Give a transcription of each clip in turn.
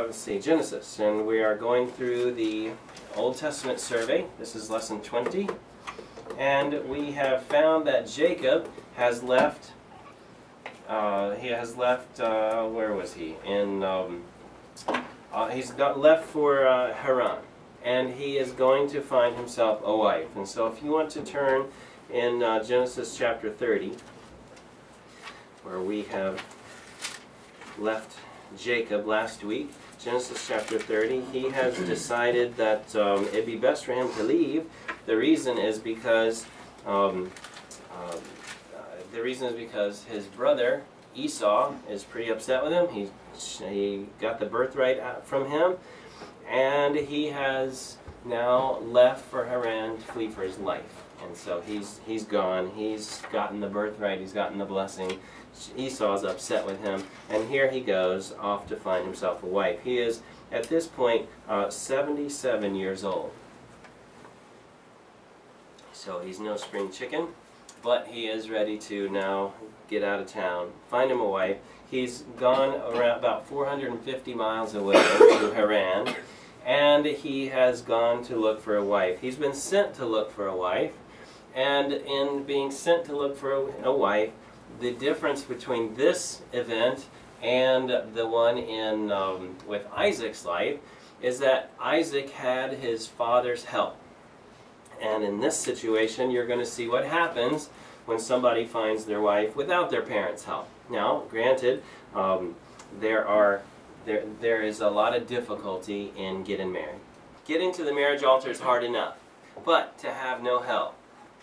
let's see, Genesis, and we are going through the Old Testament survey. This is lesson 20, and we have found that Jacob has left. Where was he? He's left for Haran, and he is going to find himself a wife. And so, if you want to turn in Genesis chapter 30, where we have left Jacob last week, Genesis chapter 30, he has decided that it'd be best for him to leave. The reason is because his brother Esau is pretty upset with him. He got the birthright from him, and he has now left for Haran to flee for his life. And so he's gone. He's gotten the birthright. He's gotten the blessing. Esau's upset with him, and here he goes off to find himself a wife. He is, at this point, 77 years old. So he's no spring chicken, but he is ready to now get out of town, find him a wife. He's gone around about 450 miles away to Haran, and he has gone to look for a wife. He's been sent to look for a wife, and in being sent to look for a wife, the difference between this event and the one in with Isaac's life is that Isaac had his father's help. And in this situation, you're going to see what happens when somebody finds their wife without their parents' help. Now, granted, there is a lot of difficulty in getting married. Getting to the marriage altar is hard enough, but to have no help,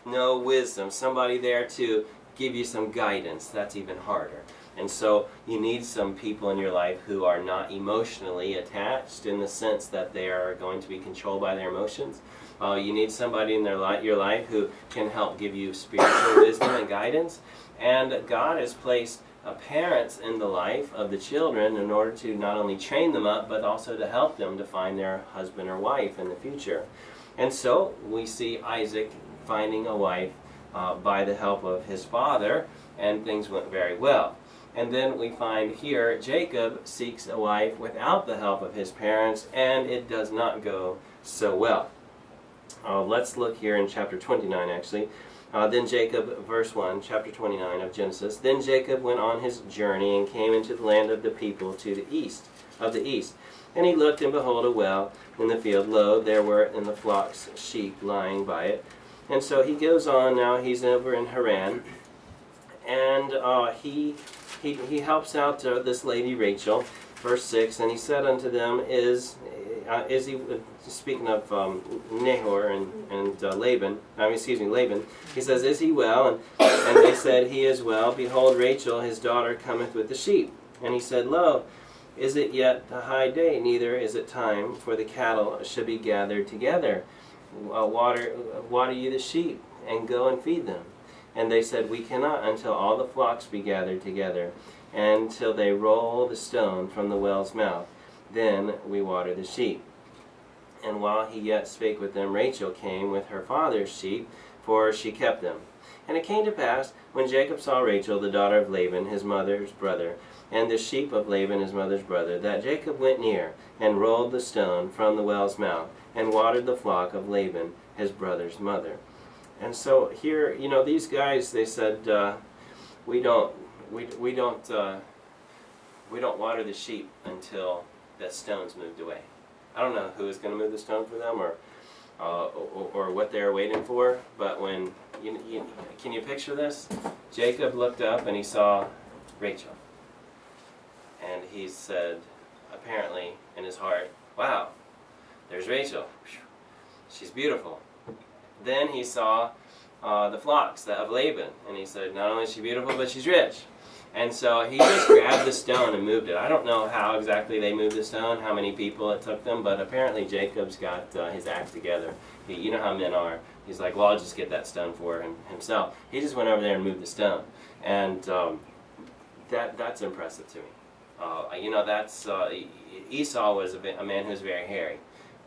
no wisdom, somebody there to give you some guidance, that's even harder. And so you need some people in your life who are not emotionally attached in the sense that they are going to be controlled by their emotions. You need somebody in your life who can help give you spiritual wisdom and guidance. And God has placed parents in the life of the children in order to not only train them up, but also to help them to find their husband or wife in the future. And so we see Isaac finding a wife by the help of his father, and things went very well. And then we find here Jacob seeks a wife without the help of his parents, and it does not go so well. Let's look here in chapter 29 actually. Then Jacob, verse 1, chapter 29 of Genesis. Then Jacob went on his journey and came into the land of the people to the east. And he looked, and behold, a well in the field. Lo, there were in the flocks sheep lying by it. And so he goes on now, he's over in Haran, and he helps out this lady Rachel. Verse 6, and he said unto them, is he, speaking of Nahor and Laban, he says, is he well? And they said, he is well. Behold, Rachel, his daughter, cometh with the sheep. And he said, lo, is it yet the high day, neither is it time, for the cattle should be gathered together. Water ye the sheep, and go and feed them. And they said, we cannot until all the flocks be gathered together, and till they roll the stone from the well's mouth. Then we water the sheep. And while he yet spake with them, Rachel came with her father's sheep, for she kept them. And it came to pass, when Jacob saw Rachel, the daughter of Laban, his mother's brother, and the sheep of Laban, his mother's brother, that Jacob went near, and rolled the stone from the well's mouth, and watered the flock of Laban, his brother's mother. And so here, you know, these guys, they said, we don't water the sheep until the stone's moved away. I don't know who is going to move the stone for them, or what they're waiting for. But when can you picture this? Jacob looked up and he saw Rachel, and he said, apparently in his heart, wow, there's Rachel. She's beautiful. Then he saw the flocks of Laban, and he said, not only is she beautiful, but she's rich. And so he just grabbed the stone and moved it. I don't know how exactly they moved the stone, how many people it took them, but apparently Jacob's got his act together. You know how men are. He's like, well, I'll just get that stone for himself. He just went over there and moved the stone. And that's impressive to me. You know, that's Esau was a man who was very hairy.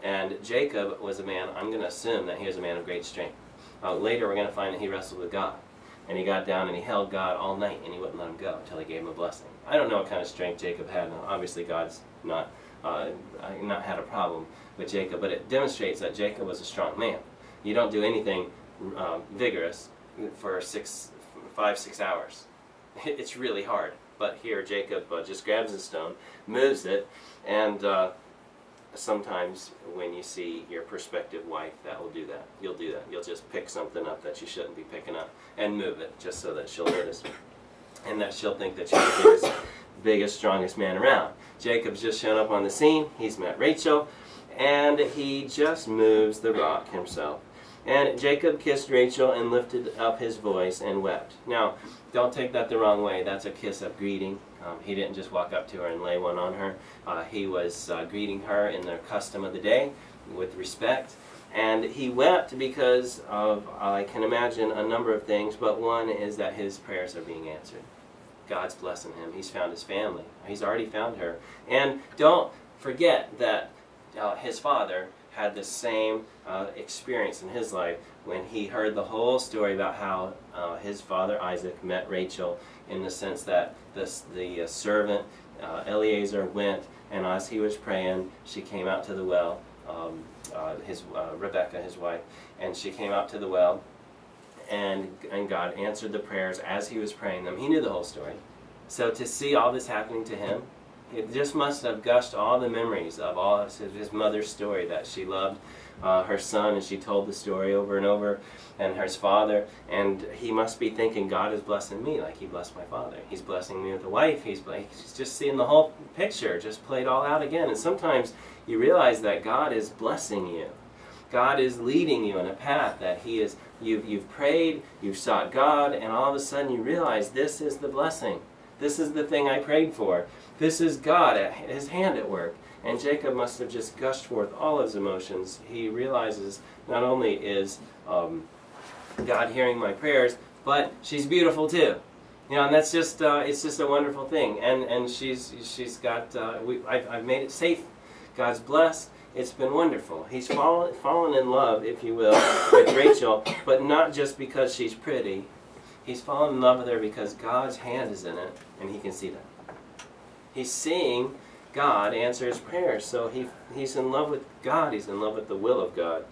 And Jacob was a man, I'm going to assume that he was a man of great strength. Later we're going to find that he wrestled with God. And he got down and he held God all night, and he wouldn't let him go until he gave him a blessing. I don't know what kind of strength Jacob had. Now, obviously God's not not had a problem with Jacob, but it demonstrates that Jacob was a strong man. You don't do anything vigorous for 5-6 hours. It's really hard. But here Jacob just grabs a stone, moves it, and sometimes when you see your prospective wife, that will do that. You'll do that. You'll just pick something up that you shouldn't be picking up and move it just so that she'll notice. And that she'll think that you're the biggest, strongest man around. Jacob's just shown up on the scene. He's met Rachel, and he just moves the rock himself. And Jacob kissed Rachel and lifted up his voice and wept. Now, don't take that the wrong way. That's a kiss of greeting. He didn't just walk up to her and lay one on her. He was greeting her in the custom of the day with respect. And he wept because of, I can imagine, a number of things, but one is that his prayers are being answered. God's blessing him. He's found his family. He's already found her. And don't forget that his father had the same experience in his life when he heard the whole story about how his father Isaac met Rachel, in the sense that the servant Eliezer went, and as he was praying, she came out to the well, Rebecca, his wife, and she came out to the well, and God answered the prayers as he was praying them. He knew the whole story. So to see all this happening to him, it just must have gushed all the memories of all of his mother's story, that she loved her son, and she told the story over and over, and his father, and he must be thinking, God is blessing me like he blessed my father. He's blessing me with a wife. He's just seeing the whole picture just played all out again. And sometimes you realize that God is blessing you. God is leading you in a path that he is, you've prayed, you've sought God, and all of a sudden you realize this is the blessing. This is the thing I prayed for. This is God, his hand at work. And Jacob must have just gushed forth all his emotions. He realizes not only is God hearing my prayers, but she's beautiful too. You know, and that's just, it's just a wonderful thing. And she's got, I've made it safe. God's blessed. It's been wonderful. He's fallen in love, if you will, with Rachel, but not just because she's pretty. He's fallen in love with her because God's hand is in it, and he can see that. He's seeing God answer his prayers, so he's in love with God. He's in love with the will of God,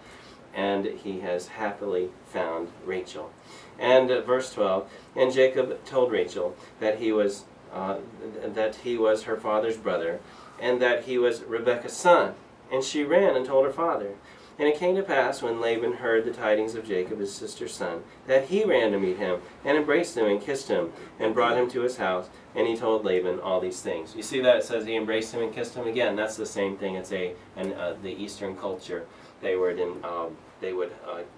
and he has happily found Rachel. And verse 12, and Jacob told Rachel that he was her father's brother, and that he was Rebekah's son. And she ran and told her father. And it came to pass, when Laban heard the tidings of Jacob his sister's son, that he ran to meet him, and embraced him, and kissed him, and brought him to his house. And he told Laban all these things. You see that it says he embraced him and kissed him? Again, that's the same thing. It's the Eastern culture. They would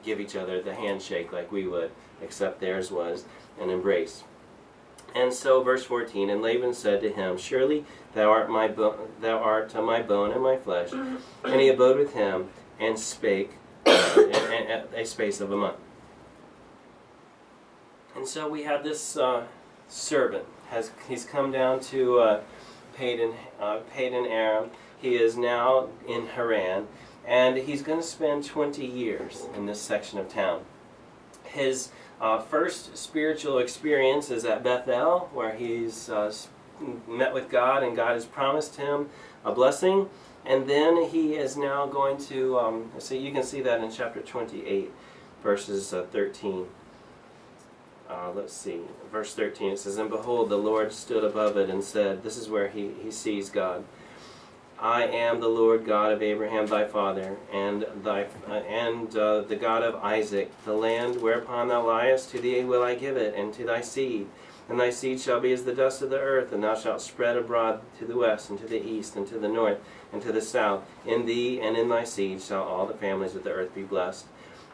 give each other the handshake like we would, except theirs was an embrace. And so, verse 14, and Laban said to him, surely thou art my bone and my flesh. And he abode with him, and spake at a space of a month. And so we have this servant. He's come down to Padan Aram. He is now in Haran, and he's going to spend 20 years in this section of town. His first spiritual experience is at Bethel, where he's met with God, and God has promised him a blessing. And then he is now going to, so you can see that in chapter 28, verses 13. Let's see, verse 13, it says, and behold, the Lord stood above it and said, this is where he sees God. I am the Lord God of Abraham thy father, and the God of Isaac. The land whereupon thou liest, to thee will I give it, and to thy seed. And thy seed shall be as the dust of the earth, and thou shalt spread abroad to the west, and to the east, and to the north, and to the south. In thee and in thy seed shall all the families of the earth be blessed.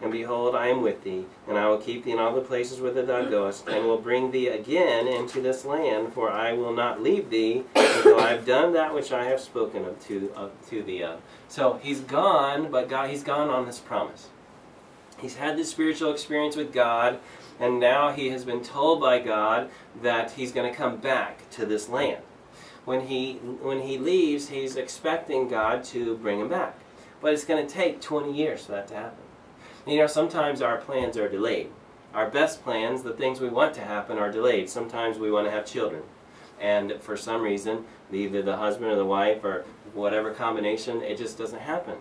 And behold, I am with thee, and I will keep thee in all the places whither thou goest, and will bring thee again into this land, for I will not leave thee until I have done that which I have spoken of to thee of. So he's gone, but he's gone on this promise. He's had this spiritual experience with God, and now he has been told by God that he's going to come back to this land. When he leaves, he's expecting God to bring him back. But it's going to take 20 years for that to happen. You know, sometimes our plans are delayed. Our best plans, the things we want to happen, are delayed. Sometimes we want to have children. and for some reason, either the husband or the wife or whatever combination, it just doesn't happen.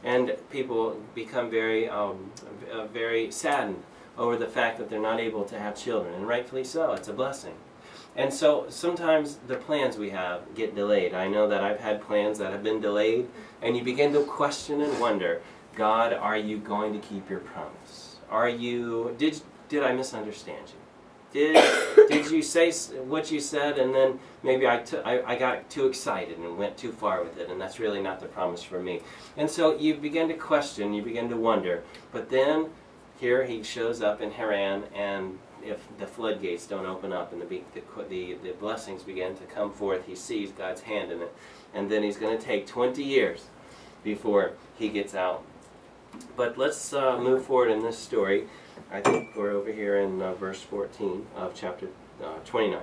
And people become very saddened over the fact that they're not able to have children, and rightfully so. It's a blessing. And so sometimes the plans we have get delayed. I know that I've had plans that have been delayed, and you begin to question and wonder, God, are you going to keep your promise? Did I misunderstand you? Did you say what you said, and then maybe I got too excited and went too far with it, and that's really not the promise for me. And so you begin to question, you begin to wonder. But then here he shows up in Haran, and if the floodgates don't open up and the blessings begin to come forth, he sees God's hand in it. And then he's going to take 20 years before he gets out. But let's move forward in this story. I think we're over here in verse 14 of chapter 29.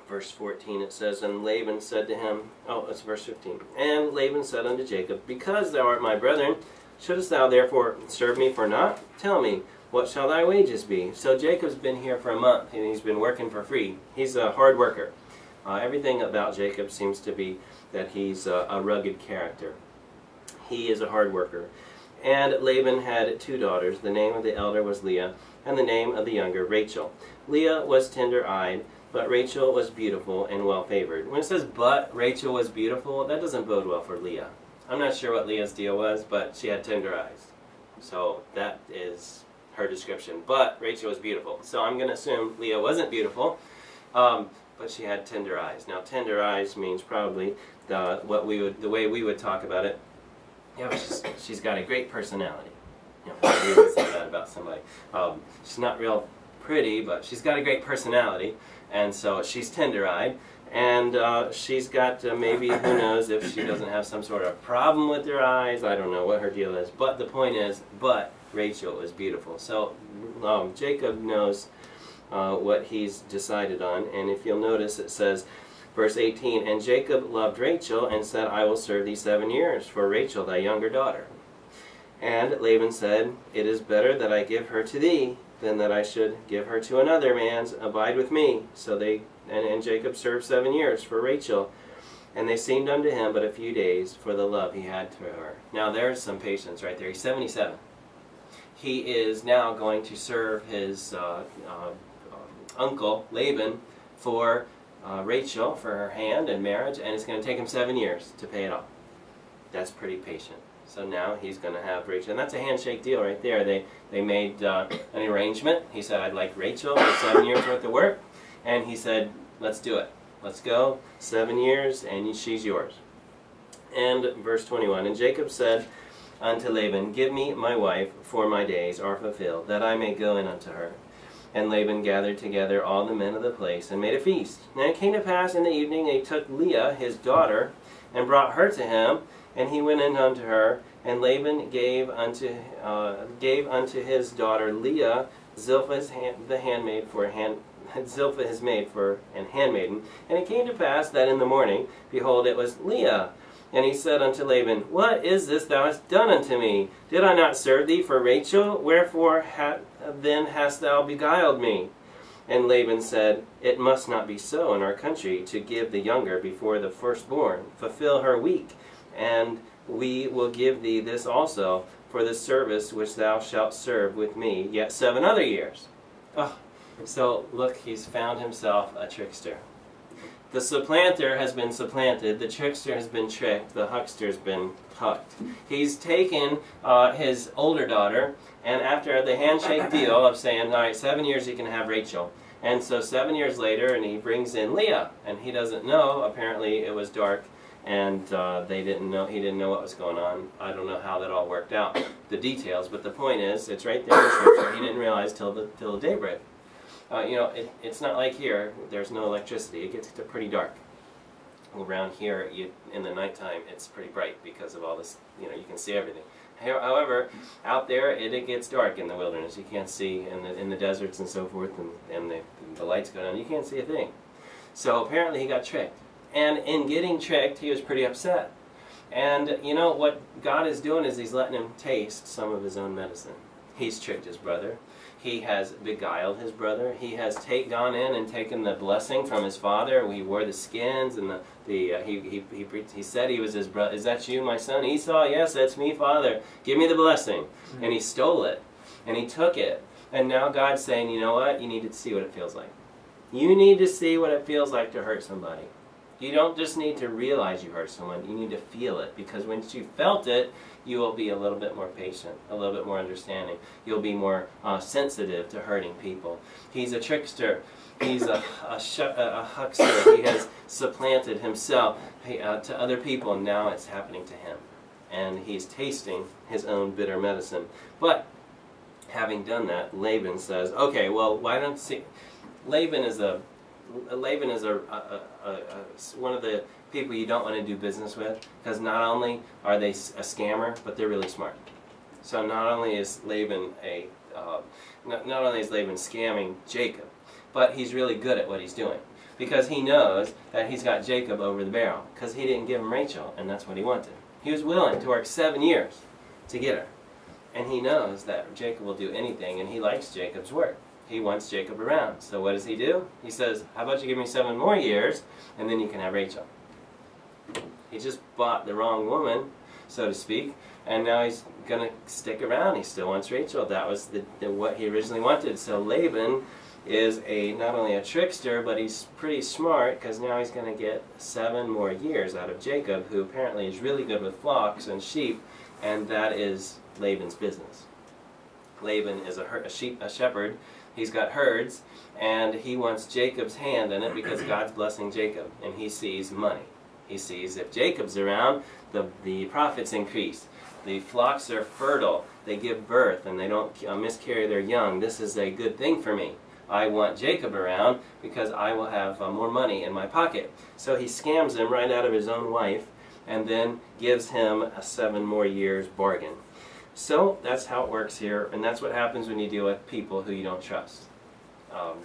Verse 14 it says, and Laban said to him, oh, it's verse 15. And Laban said unto Jacob, because thou art my brethren, shouldest thou therefore serve me for naught? Tell me, what shall thy wages be? So Jacob's been here for a month, and he's been working for free. He's a hard worker. Everything about Jacob seems to be that he's a rugged character. He is a hard worker. And Laban had 2 daughters. The name of the elder was Leah, and the name of the younger Rachel. Leah was tender-eyed, but Rachel was beautiful and well-favored. When it says, but Rachel was beautiful, that doesn't bode well for Leah. I'm not sure what Leah's deal was, but she had tender eyes. So that is her description. But Rachel was beautiful. So I'm going to assume Leah wasn't beautiful, but she had tender eyes. Now, tender eyes means probably the way we would talk about it. You know, she's got a great personality. You know, we would say that about somebody. She's not real pretty, but she's got a great personality, and so she's tender-eyed. And she's got maybe, who knows, if she doesn't have some sort of problem with her eyes. I don't know what her deal is. But the point is, but Rachel is beautiful. So Jacob knows what he's decided on. And if you'll notice, it says, verse 18, and Jacob loved Rachel and said, I will serve thee 7 years for Rachel, thy younger daughter. And Laban said, it is better that I give her to thee than that I should give her to another man's. Abide with me. So and Jacob served 7 years for Rachel. And they seemed unto him but a few days for the love he had to her. Now there's some patience right there. He's 77. He is now going to serve his uncle Laban for Rachel, for her hand and marriage, and it's going to take him 7 years to pay it off. That's pretty patient. So now he's going to have Rachel, and that's a handshake deal right there. They made an arrangement. He said, I'd like Rachel for 7 years worth of work, and he said, let's do it. Let's go, 7 years, and she's yours. And verse 21, and Jacob said unto Laban, give me my wife, for my days are fulfilled, that I may go in unto her. And Laban gathered together all the men of the place, and made a feast. And it came to pass in the evening, he took Leah his daughter, and brought her to him, and he went in unto her. And Laban gave unto his daughter Leah Zilpah Zilpah his maid for an handmaiden. And it came to pass that in the morning, behold, it was Leah. And he said unto Laban, what is this thou hast done unto me? Did I not serve thee for Rachel? Wherefore then hast thou beguiled me? And Laban said, it must not be so in our country to give the younger before the firstborn. Fulfill her week, and we will give thee this also for the service which thou shalt serve with me yet 7 other years. Oh, so look, he's found himself a trickster. The supplanter has been supplanted, the trickster has been tricked, the huckster's been hucked. He's taken his older daughter, and after the handshake deal of saying, all right, 7 years you can have Rachel. And so 7 years later, and he brings in Leah, and he doesn't know, apparently it was dark, and he didn't know what was going on. I don't know how that all worked out, the details, but the point is, it's right there in the scripture. He didn't realize till the daybreak. You know, it's not like here, there's no electricity. It gets pretty dark. Around here, in the nighttime, it's pretty bright because of all this, you know, you can see everything. However, out there, it gets dark in the wilderness. You can't see in the deserts and so forth, and the lights go down. You can't see a thing. So apparently he got tricked. And in getting tricked, he was pretty upset. And you know, what God is doing is he's letting him taste some of his own medicine. He's tricked his brother. He has beguiled his brother. He has gone in and taken the blessing from his father. He wore the skins, and he said he was his brother. Is that you, my son Esau? Yes, that's me, Father. Give me the blessing. Mm-hmm. And he stole it, and he took it. And now God's saying, you know what? You need to see what it feels like. You need to see what it feels like to hurt somebody. You don't just need to realize you hurt someone. You need to feel it, because once you felt it, you will be a little bit more patient, a little bit more understanding. You'll be more sensitive to hurting people. He's a trickster. He's a huckster. He has supplanted himself to other people, and now it's happening to him. And he's tasting his own bitter medicine. But having done that, Laban says, okay, well, why don't see? Laban is one of the people you don't want to do business with, because not only are they a scammer, but they're really smart. So not only is Laban not only is Laban scamming Jacob, but he's really good at what he's doing, because he knows that he's got Jacob over the barrel, because he didn't give him Rachel, and that's what he wanted. He was willing to work 7 years to get her, and he knows that Jacob will do anything, and he likes Jacob's work. He wants Jacob around. So what does he do? He says, how about you give me 7 more years, and then you can have Rachel. He just bought the wrong woman, so to speak, and now he's going to stick around. He still wants Rachel. That was what he originally wanted. So Laban is not only a trickster, but he's pretty smart, because now he's going to get 7 more years out of Jacob, who apparently is really good with flocks and sheep, and that is Laban's business. Laban is a shepherd. He's got herds, and he wants Jacob's hand in it, because God's blessing Jacob, and he sees money. He sees if Jacob's around, the profits increase. The flocks are fertile. They give birth, and they don't miscarry their young. This is a good thing for me. I want Jacob around, because I will have more money in my pocket. So he scams him right out of his own wife, and then gives him a 7 more years bargain. So that's how it works here, and that's what happens when you deal with people who you don't trust.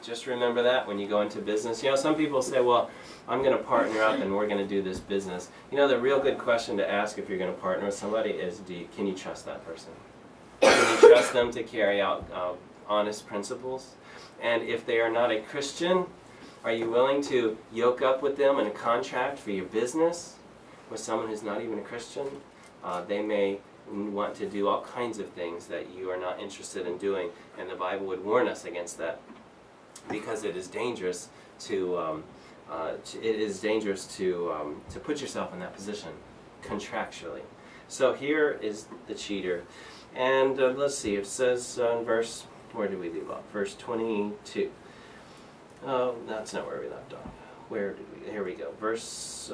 Just remember that when you go into business. You know, some people say, well, I'm going to partner up and we're going to do this business. You know, the real good question to ask if you're going to partner with somebody is, can you trust that person? Can you trust them to carry out honest principles? And if they are not a Christian, are you willing to yoke up with them in a contract for your business with someone who's not even a Christian? They may want to do all kinds of things that you are not interested in doing, and the Bible would warn us against that, because it is dangerous to put yourself in that position contractually. So here is the cheater, and let's see. It says in verse, where did we leave off? Verse 22. That's not where we left off. Where did we? Here we go. Verse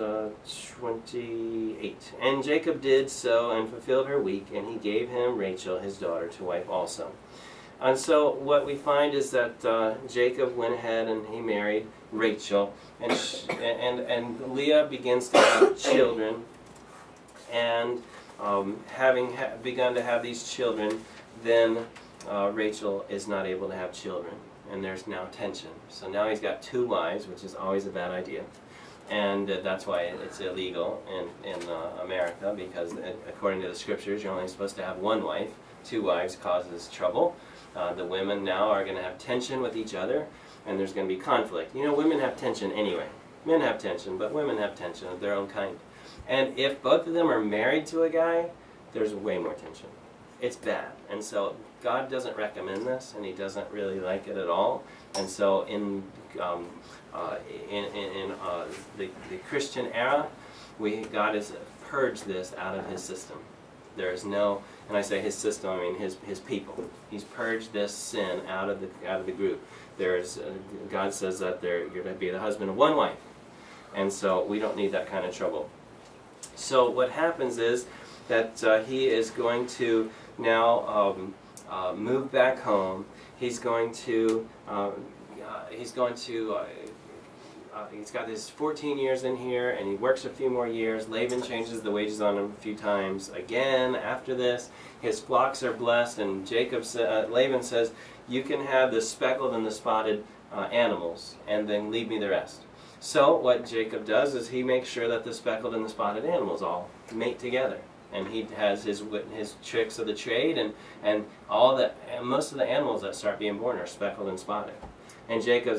28. And Jacob did so and fulfilled her week, and he gave him Rachel his daughter to wife also. And so what we find is that Jacob went ahead and he married Rachel, and Leah begins to have children, and having begun to have these children, then Rachel is not able to have children, and there's now tension. So now he's got 2 wives, which is always a bad idea, and that's why it's illegal in America, because according to the scriptures, you're only supposed to have 1 wife. 2 wives causes trouble. The women now are going to have tension with each other, and there's going to be conflict. You know, women have tension anyway. Men have tension, but women have tension of their own kind. And if both of them are married to a guy, there's way more tension. It's bad. And so God doesn't recommend this, and he doesn't really like it at all. And so in the Christian era, God has purged this out of his system. There is no, and I say his system, I mean his people. He's purged this sin out of the group. There's God says that you're going to be the husband of 1 wife, and so we don't need that kind of trouble. So what happens is that he is going to now move back home. He's got his 14 years in here, and he works a few more years. Laban changes the wages on him a few times again after this. His flocks are blessed, and Laban says, you can have the speckled and the spotted animals, and then leave me the rest. So what Jacob does is he makes sure that the speckled and the spotted animals all mate together. and he has his tricks of the trade, and most of the animals that start being born are speckled and spotted. And Jacob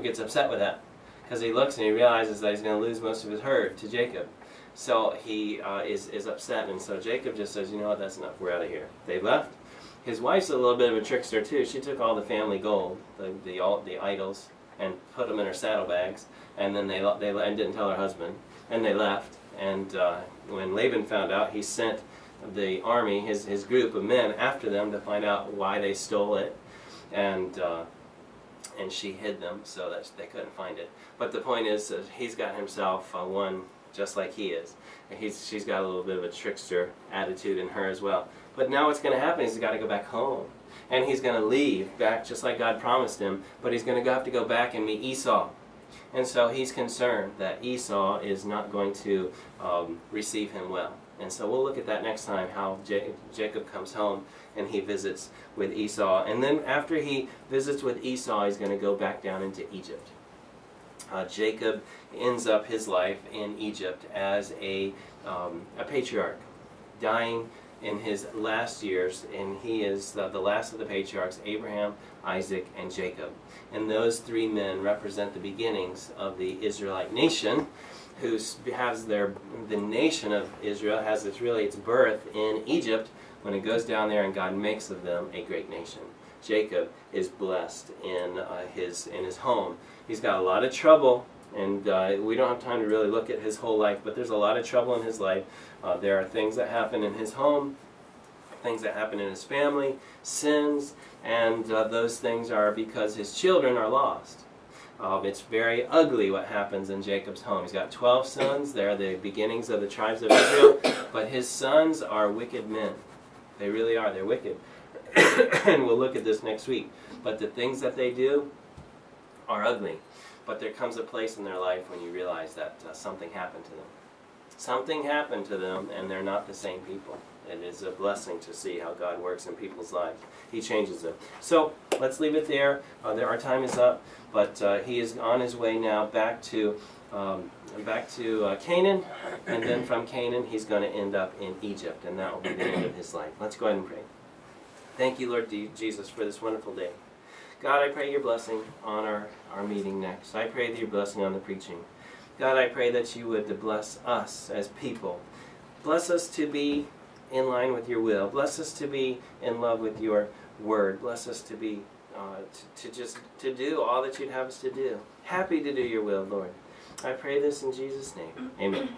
gets upset with that, because he looks and he realizes that he's going to lose most of his herd to Jacob. So he is upset, and so Jacob just says, you know what, that's enough, we're out of here. They left. His wife's a little bit of a trickster too. She took all the family gold, the idols, and put them in her saddlebags, and then they and didn't tell her husband, and they left. And when Laban found out, he sent the army, his group of men, after them to find out why they stole it, and she hid them so that they couldn't find it. But the point is that he's got himself one just like he is. She's got a little bit of a trickster attitude in her as well. But now what's going to happen is he's got to go back home. And he's going to leave back just like God promised him, but he's going to have to go back and meet Esau. And so he's concerned that Esau is not going to receive him well. And so we'll look at that next time, how Jacob comes home and he visits with Esau. And then after he visits with Esau, he's going to go back down into Egypt. Jacob ends up his life in Egypt as a patriarch, dying in his last years, and he is the last of the patriarchs, Abraham, Isaac, and Jacob. And those three men represent the beginnings of the Israelite nation, who has the nation of Israel has its birth in Egypt, when it goes down there and God makes of them a great nation. Jacob is blessed in his home. He's got a lot of trouble, and we don't have time to really look at his whole life, but there's a lot of trouble in his life. There are things that happen in his home, things that happen in his family, sins, and those things are because his children are lost. It's very ugly what happens in Jacob's home. He's got 12 sons. They're the beginnings of the tribes of Israel, but his sons are wicked men. They really are. They're wicked. And we'll look at this next week. But the things that they do are ugly. But there comes a place in their life when you realize that something happened to them. Something happened to them, and they're not the same people. It is a blessing to see how God works in people's lives. He changes them. So let's leave it there. Our time is up, but he is on his way now back to Canaan, and then from Canaan he's going to end up in Egypt, and that will be the end of his life. Let's go ahead and pray. Thank you, Lord Jesus, for this wonderful day. God, I pray your blessing on our meeting next. I pray that your blessing on the preaching. God, I pray that you would bless us as people. Bless us to be in line with your will. Bless us to be in love with your word. Bless us to be to do all that you'd have us to do. Happy to do your will, Lord. I pray this in Jesus' name. Amen.